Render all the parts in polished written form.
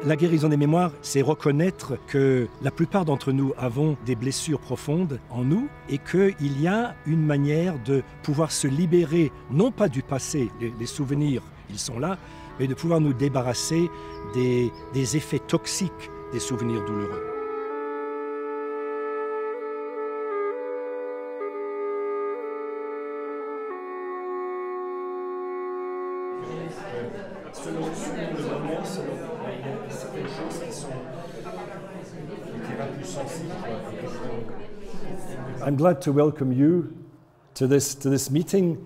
La guérison des mémoires, c'est reconnaître que la plupart d'entre nous avons des blessures profondes en nous et qu'il y a une manière de pouvoir se libérer, non pas du passé, les souvenirs, ils sont là, mais de pouvoir nous débarrasser des effets toxiques des souvenirs douloureux. Selon le moment, certaines choses qui sont plus sensibles. I'm glad to welcome you to this meeting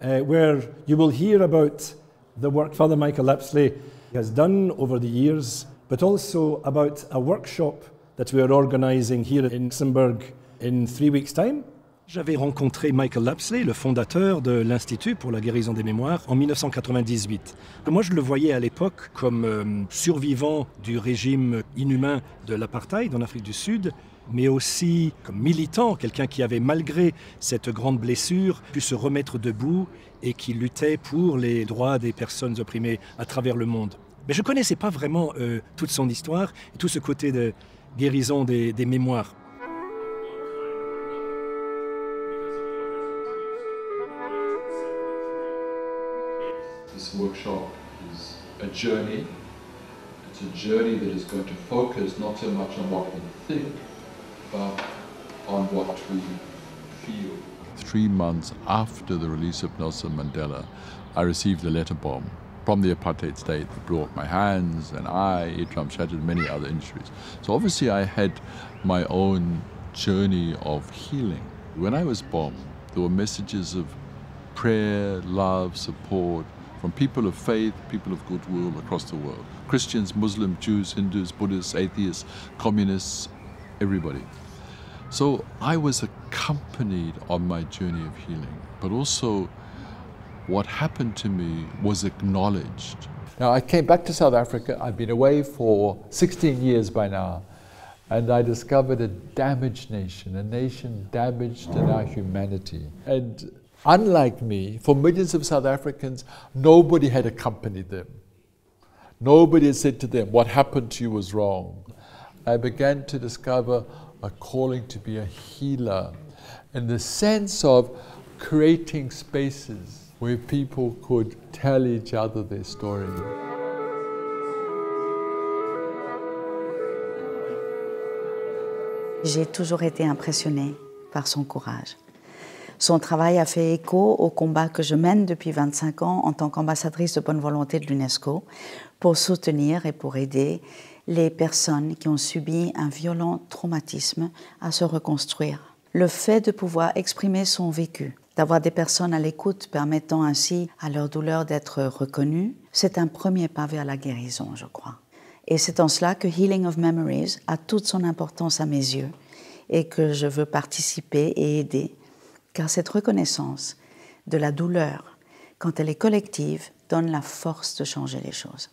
where you will hear about the work Father Michael Lapsley has done over the years, but also about a workshop that we are organising here in Luxembourg in 3 weeks' time. J'avais rencontré Michael Lapsley, le fondateur de l'Institut pour la guérison des mémoires, en 1998. Moi, je le voyais à l'époque comme survivant du régime inhumain de l'apartheid en Afrique du Sud, mais aussi comme militant, quelqu'un qui avait, malgré cette grande blessure, pu se remettre debout et qui luttait pour les droits des personnes opprimées à travers le monde. Mais je ne connaissais pas vraiment toute son histoire et tout ce côté de guérison des mémoires. This workshop is a journey. It's a journey that is going to focus not so much on what we think, but on what we feel. 3 months after the release of Nelson Mandela, I received a letter bomb from the apartheid state that blew up my hands and eye, eardrum shattered, many other injuries. So obviously I had my own journey of healing. When I was bombed, there were messages of prayer, love, support, from people of faith, people of goodwill across the world. Christians, Muslims, Jews, Hindus, Buddhists, atheists, communists, everybody. So I was accompanied on my journey of healing, but also what happened to me was acknowledged. Now I came back to South Africa. I've been away for 16 years by now, and I discovered a damaged nation, a nation damaged in our humanity. And unlike me, for millions of South Africans, nobody had accompanied them. Nobody had said to them, what happened to you was wrong. I began to discover a calling to be a healer in the sense of creating spaces where people could tell each other their story. J'ai toujours été impressionnée par son courage. Son travail a fait écho au combat que je mène depuis 25 ans en tant qu'ambassadrice de bonne volonté de l'UNESCO pour soutenir et pour aider les personnes qui ont subi un violent traumatisme à se reconstruire. Le fait de pouvoir exprimer son vécu, d'avoir des personnes à l'écoute permettant ainsi à leur douleur d'être reconnues, c'est un premier pas vers la guérison, je crois. Et c'est en cela que Healing of Memories a toute son importance à mes yeux et que je veux participer et aider. Car cette reconnaissance de la douleur, quand elle est collective, donne la force de changer les choses.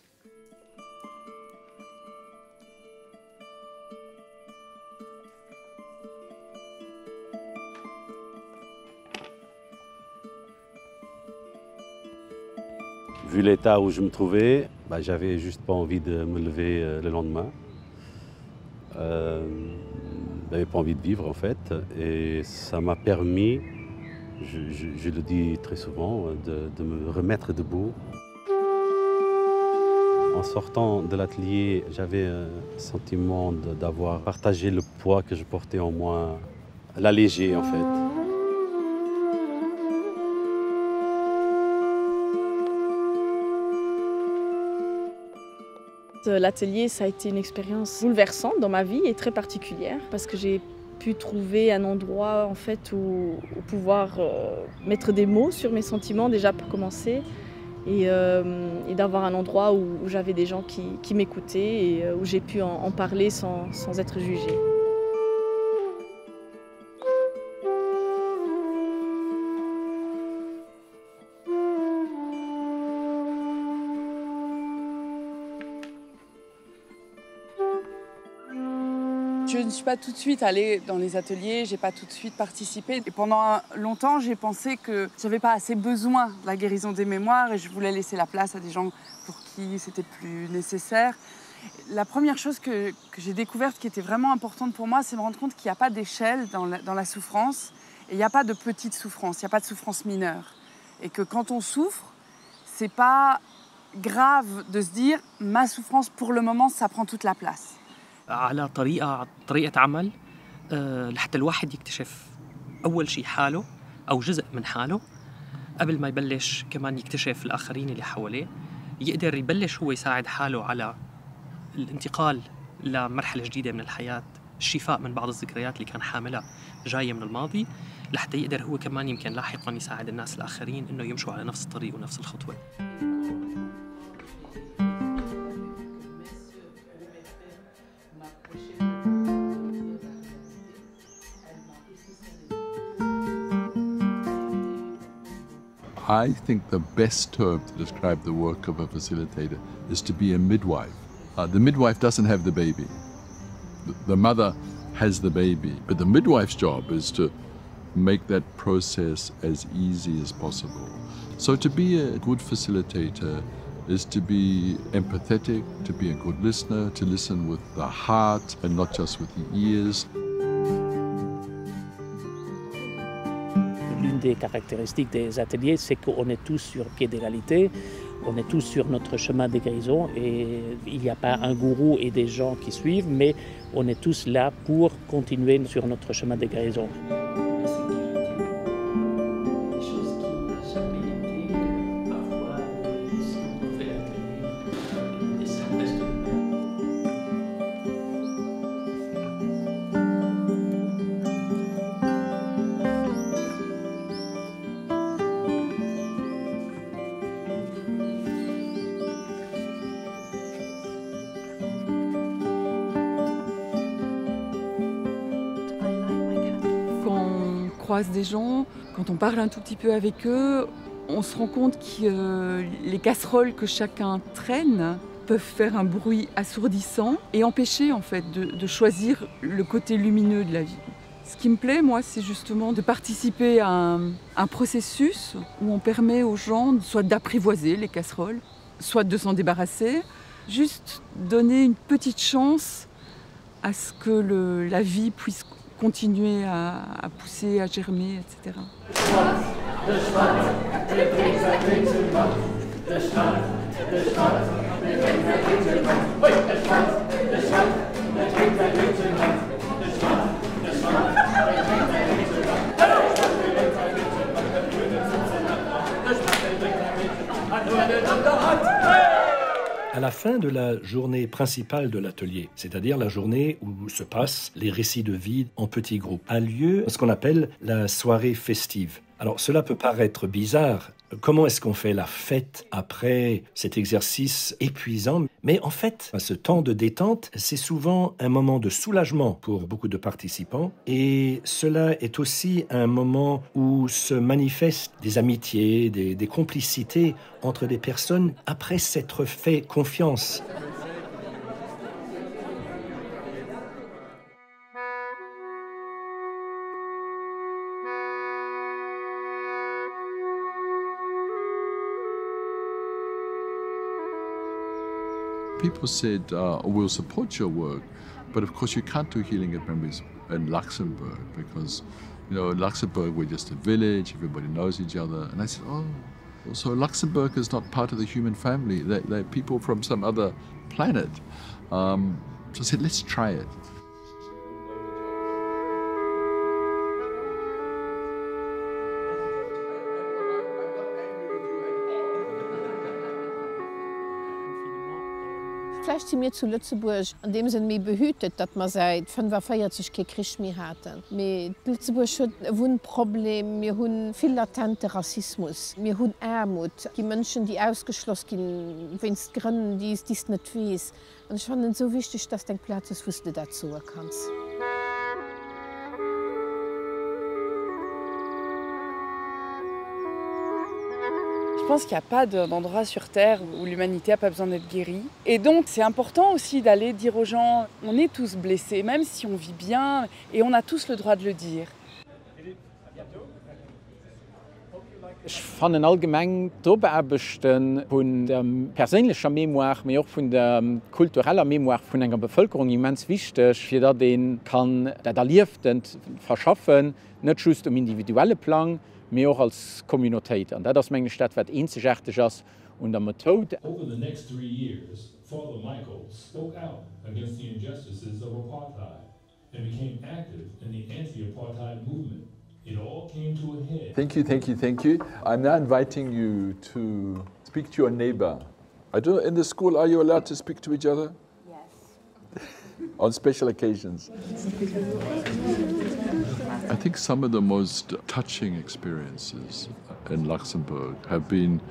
Vu l'état où je me trouvais, j'avais juste pas envie de me lever le lendemain. J'avais pas envie de vivre en fait, et ça m'a permis, je le dis très souvent, de me remettre debout. En sortant de l'atelier, j'avais un sentiment d'avoir partagé le poids que je portais en moi, l'alléger en fait. L'atelier, ça a été une expérience bouleversante dans ma vie et très particulière parce que j'ai pu trouver un endroit en fait où pouvoir mettre des mots sur mes sentiments déjà pour commencer et d'avoir un endroit où j'avais des gens qui m'écoutaient et où j'ai pu en parler sans être jugée. Je ne suis pas tout de suite allée dans les ateliers, j'ai pas tout de suite participé. Et pendant longtemps, j'ai pensé que j'avais pas assez besoin de la guérison des mémoires et je voulais laisser la place à des gens pour qui c'était plus nécessaire. La première chose que j'ai découverte qui était vraiment importante pour moi, c'est de me rendre compte qu'il n'y a pas d'échelle dans la souffrance et il n'y a pas de petite souffrance, il n'y a pas de souffrance mineure. Et que quand on souffre, c'est pas grave de se dire « ma souffrance pour le moment, ça prend toute la place ». على طريقة عمل لحتى الواحد يكتشف أول شيء حاله أو جزء من حاله قبل ما يبلش كمان يكتشف الآخرين اللي حواليه يقدر يبلش هو يساعد حاله على الانتقال لمرحلة جديدة من الحياة الشفاء من بعض الذكريات اللي كان حاملها جاية من الماضي لحتى يقدر هو كمان يمكن لاحقا يساعد الناس الآخرين إنه يمشوا على نفس الطريق ونفس الخطوة. I think the best term to describe the work of a facilitator is to be a midwife. The midwife doesn't have the baby. The mother has the baby, but the midwife's job is to make that process as easy as possible. So to be a good facilitator is to be empathetic, to be a good listener, to listen with the heart and not just with the ears. L'une des caractéristiques des ateliers, c'est qu'on est tous sur pied d'égalité, on est tous sur notre chemin de guérison et il n'y a pas un gourou et des gens qui suivent, mais on est tous là pour continuer sur notre chemin de guérison. Croise des gens, quand on parle un tout petit peu avec eux, on se rend compte que les casseroles que chacun traîne peuvent faire un bruit assourdissant et empêcher en fait de choisir le côté lumineux de la vie. Ce qui me plaît, moi, c'est justement de participer à un processus où on permet aux gens soit d'apprivoiser les casseroles, soit de s'en débarrasser, juste donner une petite chance à ce que la vie puisse continuer à pousser, à germer, etc. À la fin de la journée principale de l'atelier, c'est-à-dire la journée où se passent les récits de vie en petits groupes, a lieu ce qu'on appelle la soirée festive. Alors cela peut paraître bizarre. Comment est-ce qu'on fait la fête après cet exercice épuisant? Mais en fait, ce temps de détente, c'est souvent un moment de soulagement pour beaucoup de participants. Et cela est aussi un moment où se manifestent des amitiés, des complicités entre des personnes après s'être fait confiance. People said, we'll support your work, but of course you can't do healing at memories in Luxembourg because, you know, in Luxembourg we're just a village, everybody knows each other. And I said, oh, so Luxembourg is not part of the human family. They're people from some other planet. So I said, let's try it. Vielleicht sind wir zu Lützeburg an dem Sinne mehr behütet, dass man seit 45 keinen Krieg mehr hatten. Mit Lützeburg hat ein Problem, wir haben viel latenten Rassismus, wir haben Armut, die Menschen, die ausgeschlossen sind, wenn es Gründe die es nicht weiß. Und ich fand es so wichtig, dass dein Platz ist, wo du dazu kannst. Ich pense qu'il n'y a pas d'endroit sur Terre où l'humanité n'a pas besoin d'être guérie. Et donc c'est important aussi d'aller dire aux gens, on est tous blessés, même si on vit bien, et on a tous le droit de le dire. Ich fand allgemein d'Oberarbeiten von der persönlichen Memoir, aber auch von der kulturellen Memoir von einer Bevölkerung immens wichtig, für das den kann der erlebt und verschaffen, nicht nur im individuellen Plan, aber auch als Communität. Und das ist meine Stadt, was einzigartig ist und der Methode. Over the next 3 years, Father Michael spoke out against the injustices of apartheid and became active in the anti-apartheid movement. It all came to a head. Thank you, thank you, thank you. I'm now inviting you to speak to your neighbor. I don't know, in the school, are you allowed to speak to each other? Yes. On special occasions. I think some of the most touching experiences in Luxembourg have been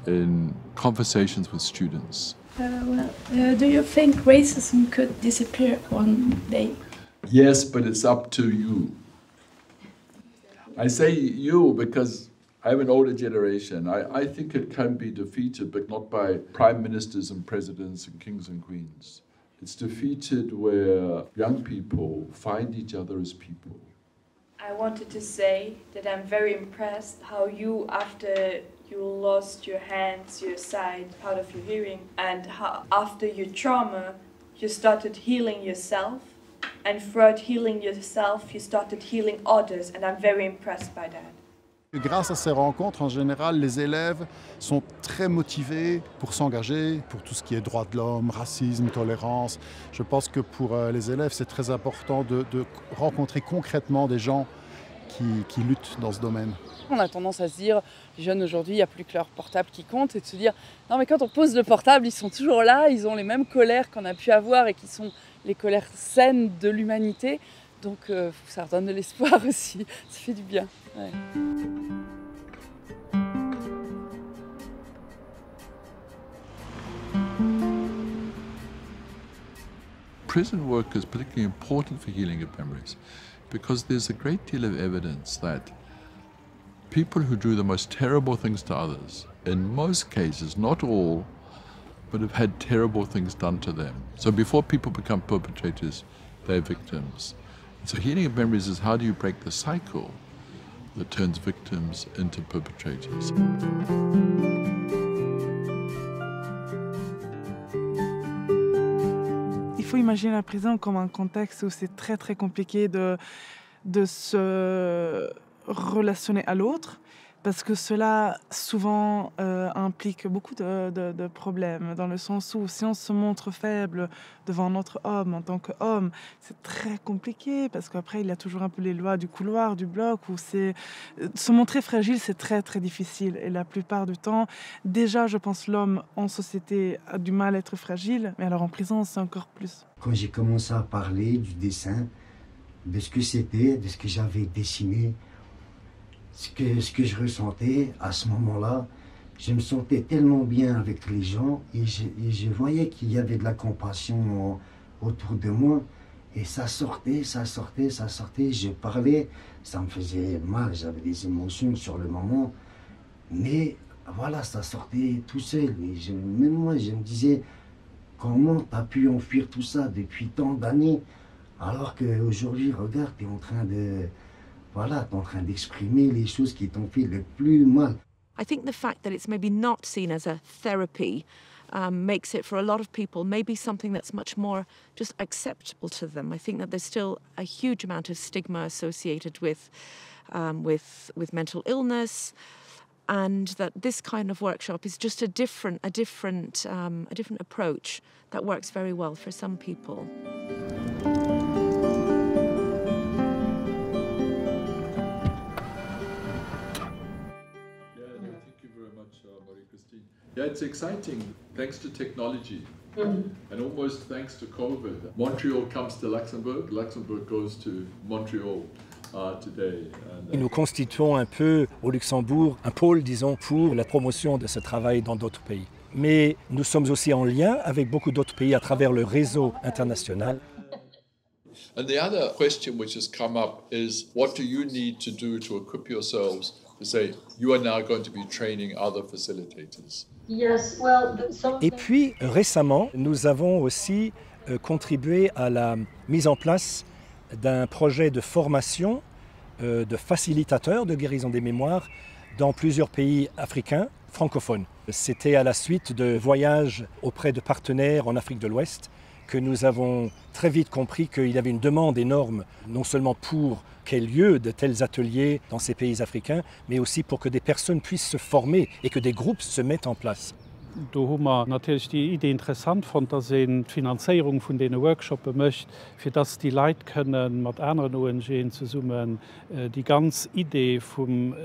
in conversations with students. Do you think racism could disappear one day? Yes, but it's up to you. I say you because I'm an older generation. I think it can be defeated, but not by prime ministers and presidents and kings and queens. It's defeated where young people find each other as people. I wanted to say that I'm very impressed how you, after you lost your hands, your sight, part of your hearing, and how after your trauma, you started healing yourself. And throughout healing yourself, you started healing others, and I'm very impressed by that. Grâce à ces rencontres, en général, les élèves sont très motivés pour s'engager, pour tout ce qui est droits de l'homme, racisme, tolérance. Je pense que pour les élèves, c'est très important de rencontrer concrètement des gens qui luttent dans ce domaine. On a tendance à se dire, les jeunes aujourd'hui, il n'y a plus que leur portable qui compte, et de se dire, non mais quand on pose le portable, ils sont toujours là, ils ont les mêmes colères qu'on a pu avoir et qui sont les colères saines de l'humanité. Donc ça leur donne de l'espoir aussi, ça fait du bien. Ouais. Prison work is particularly important for healing of memories because there's a great deal of evidence that people who do the most terrible things to others, in most cases, not all, but have had terrible things done to them. So before people become perpetrators, they're victims. So healing of memories is how do you break the cycle that turns victims into perpetrators. Il faut imaginer la prison comme un contexte où c'est très très compliqué de se relationner à l'autre, parce que cela souvent implique beaucoup de problèmes, dans le sens où si on se montre faible devant notre homme en tant qu'homme, c'est très compliqué, parce qu'après il y a toujours un peu les lois du couloir, du bloc, où se montrer fragile, c'est très très difficile. Et la plupart du temps, déjà je pense l'homme en société a du mal à être fragile, mais alors en prison c'est encore plus. Quand j'ai commencé à parler du dessin, de ce que c'était, de ce que j'avais dessiné, ce que je ressentais à ce moment-là, je me sentais tellement bien avec les gens et je voyais qu'il y avait de la compassion autour de moi et ça sortait, je parlais, ça me faisait mal, j'avais des émotions sur le moment, mais voilà, ça sortait tout seul. Et même moi, je me disais, comment tu as pu enfuir tout ça depuis tant d'années alors qu'aujourd'hui, regarde, tu es en train de... Voilà, tu es en train d'exprimer les choses qui t'ont fait le plus mal. I think the fact that it's maybe not seen as a therapy makes it, for a lot of people, maybe something that's much more just acceptable to them. I think that there's still a huge amount of stigma associated with mental illness, and that this kind of workshop is just a different approach that works very well for some people. Yeah, it's exciting, thanks to technology, and almost thanks to COVID. Montreal comes to Luxembourg, Luxembourg goes to Montreal today. Nous constituons un peu au Luxembourg un pôle, disons, pour la promotion de ce travail dans d'autres pays. Mais nous sommes aussi en lien avec beaucoup d'autres pays à travers le réseau international. And the other question which has come up is, what do you need to do to equip yourselves to say, you are now going to be training other facilitators. Yes, well, Et puis récemment, nous avons aussi contribué à la mise en place d'un projet de formation de facilitateurs de guérison des mémoires dans plusieurs pays africains francophones. C'était à la suite de voyages auprès de partenaires en Afrique de l'Ouest que nous avons très vite compris qu'il y avait une demande énorme, non seulement pour qu'il y ait lieu de tels ateliers dans ces pays africains, mais aussi pour que des personnes puissent se former et que des groupes se mettent en place. Da haben wir natürlich die Idee interessant von, dass die Finanzierung von diesen Workshops möchte, für das die Leute können mit anderen ONG zusammen die ganze Idee vom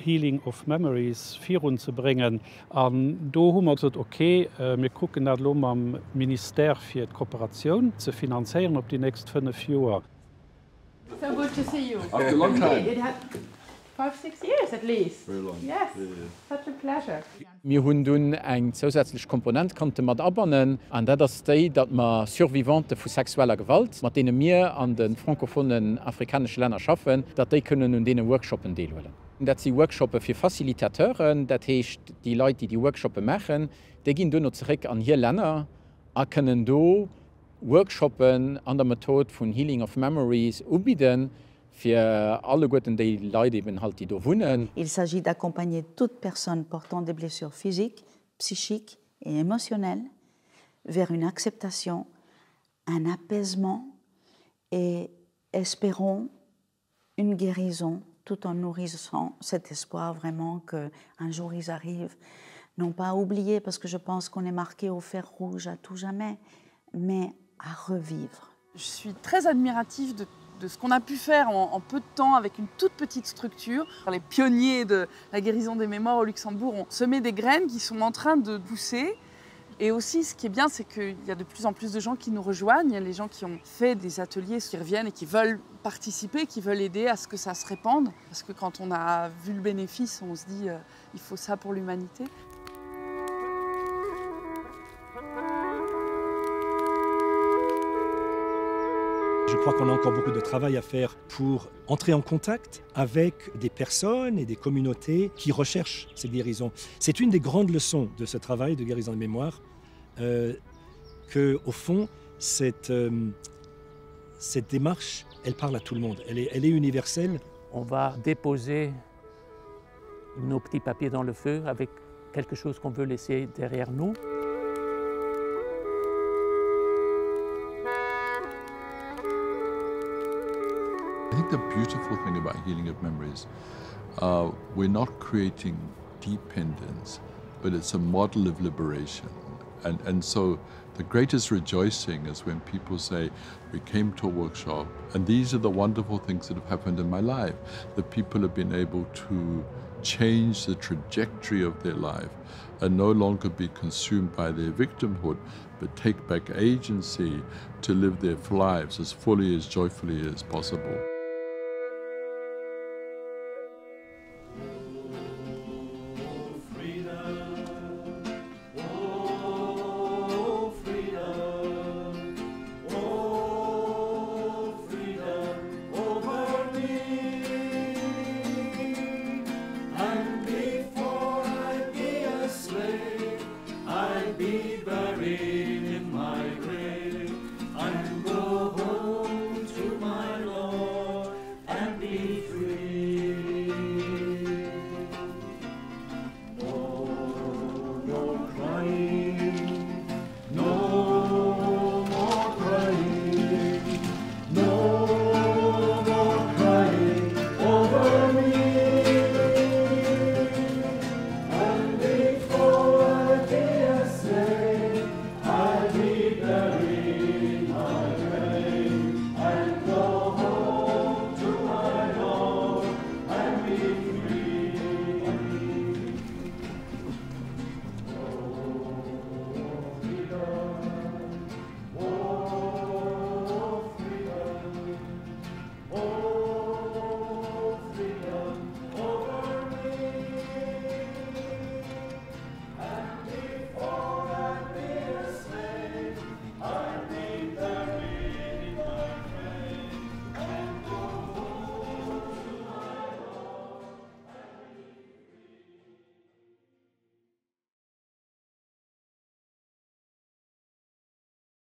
Healing of Memories für uns zu bringen. Und da haben wir gesagt, okay, wir gucken das am Minister für die Kooperation zu finanzieren auf die nächsten 5 Jahre. So good to see you. After a long time. It had 5-6 years at least. Very long. Yes, such a pleasure. Wir haben dann eine zusätzliche Komponente mit abonnieren, und das ist die, dass wir Survivante von sexueller Gewalt, mit denen wir an den frankophonen afrikanischen Ländern arbeiten, dass die können in diesen Workshops teilnehmen. Das sind Workshops für Facilitateuren, das heißt, die Leute, die die Workshops machen, die gehen dann noch zurück an ihre Länder und können da Workshops an der Methode von Healing of Memories anbieten, für alle guten Leute, die hier wohnen. Il s'agit d'accompagner toute personne portant des blessures physiques, psychiques et émotionnelles vers une acceptation, un apaisement et espérons une guérison tout en nourrissant cet espoir vraiment qu'un jour ils arrivent, non pas à oublier parce que je pense qu'on est marqué au fer rouge à tout jamais, mais à revivre. Je suis très admirative de ce qu'on a pu faire en peu de temps avec une toute petite structure. Les pionniers de la guérison des mémoires au Luxembourg ont semé des graines qui sont en train de pousser. Et aussi, ce qui est bien, c'est qu'il y a de plus en plus de gens qui nous rejoignent. Il y a les gens qui ont fait des ateliers, qui reviennent et qui veulent participer, qui veulent aider à ce que ça se répande. Parce que quand on a vu le bénéfice, on se dit il faut ça pour l'humanité. Je crois qu'on a encore beaucoup de travail à faire pour entrer en contact avec des personnes et des communautés qui recherchent ces guérisons. C'est une des grandes leçons de ce travail de guérison de mémoire, qu'au fond, cette démarche, elle parle à tout le monde, elle est universelle. On va déposer nos petits papiers dans le feu avec quelque chose qu'on veut laisser derrière nous. I think the beautiful thing about healing of memories, we're not creating dependence, but it's a model of liberation. And so the greatest rejoicing is when people say, we came to a workshop, and these are the wonderful things that have happened in my life, that people have been able to change the trajectory of their life and no longer be consumed by their victimhood, but take back agency to live their lives as fully, as joyfully as possible.